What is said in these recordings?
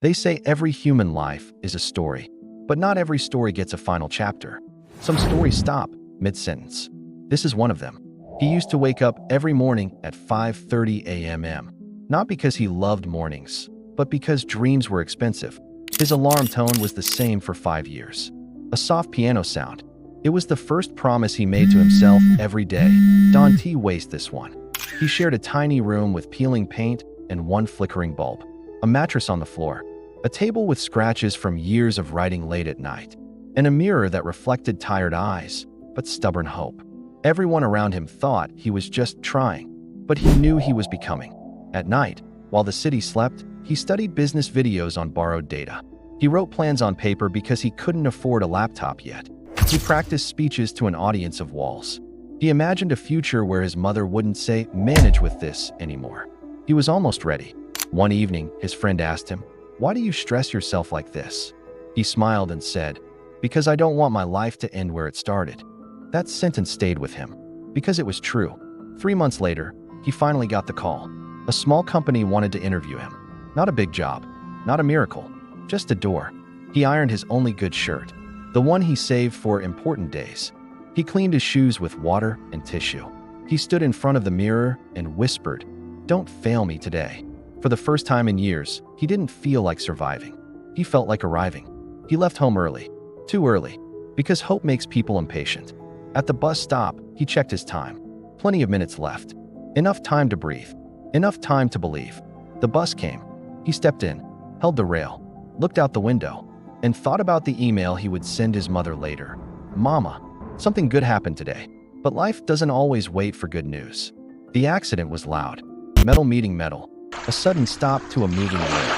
They say every human life is a story, but not every story gets a final chapter. Some stories stop mid-sentence. This is one of them. He used to wake up every morning at 5:30 a.m. Not because he loved mornings, but because dreams were expensive. His alarm tone was the same for 5 years. A soft piano sound. It was the first promise he made to himself every day. Don T. Waste this one. He shared a tiny room with peeling paint and one flickering bulb. A mattress on the floor. A table with scratches from years of writing late at night. And a mirror that reflected tired eyes, but stubborn hope. Everyone around him thought he was just trying, but he knew he was becoming. At night, while the city slept, he studied business videos on borrowed data. He wrote plans on paper because he couldn't afford a laptop yet. He practiced speeches to an audience of walls. He imagined a future where his mother wouldn't say, "Manage with this," anymore. He was almost ready. One evening, his friend asked him, "Why do you stress yourself like this?" He smiled and said, "Because I don't want my life to end where it started." That sentence stayed with him, because it was true. 3 months later, he finally got the call. A small company wanted to interview him. Not a big job, not a miracle, just a door. He ironed his only good shirt, the one he saved for important days. He cleaned his shoes with water and tissue. He stood in front of the mirror and whispered, "Don't fail me today." For the first time in years, he didn't feel like surviving. He felt like arriving. He left home early, too early, because hope makes people impatient. At the bus stop, he checked his time. Plenty of minutes left. Enough time to breathe. Enough time to believe. The bus came. He stepped in, held the rail, looked out the window, and thought about the email he would send his mother later. "Mama, something good happened today." But life doesn't always wait for good news. The accident was loud. Metal meeting metal. A sudden stop to a moving rail.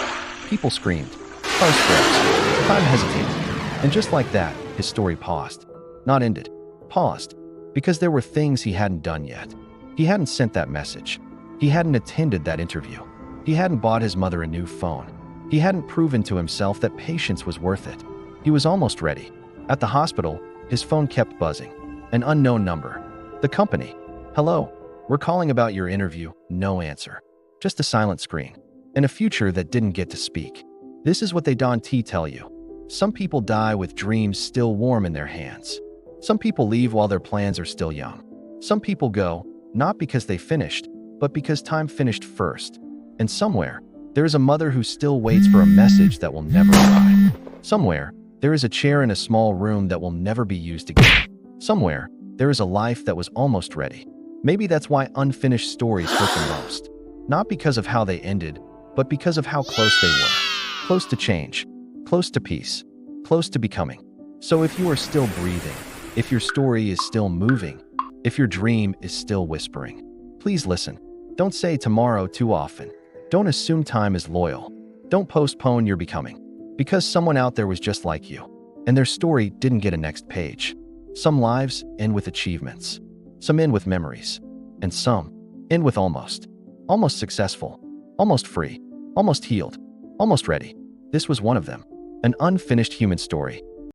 People screamed. Cars froze. Time hesitated. And just like that, his story paused. Not ended. Paused. Because there were things he hadn't done yet. He hadn't sent that message. He hadn't attended that interview. He hadn't bought his mother a new phone. He hadn't proven to himself that patience was worth it. He was almost ready. At the hospital, his phone kept buzzing. An unknown number. The company. "Hello. We're calling about your interview." No answer. Just a silent screen. And a future that didn't get to speak. This is what they don't tell you. Some people die with dreams still warm in their hands. Some people leave while their plans are still young. Some people go, not because they finished, but because time finished first. And somewhere, there is a mother who still waits for a message that will never arrive. Somewhere, there is a chair in a small room that will never be used again. Somewhere, there is a life that was almost ready. Maybe that's why unfinished stories hurt the most. Not because of how they ended, but because of how close they were. Close to change, close to peace, close to becoming. So if you are still breathing, if your story is still moving, if your dream is still whispering, please listen. Don't say tomorrow too often. Don't assume time is loyal. Don't postpone your becoming. Because someone out there was just like you, and their story didn't get a next page. Some lives end with achievements. Some end with memories. And some end with almost. Almost successful. Almost free. Almost healed. Almost ready. This was one of them. An unfinished human story.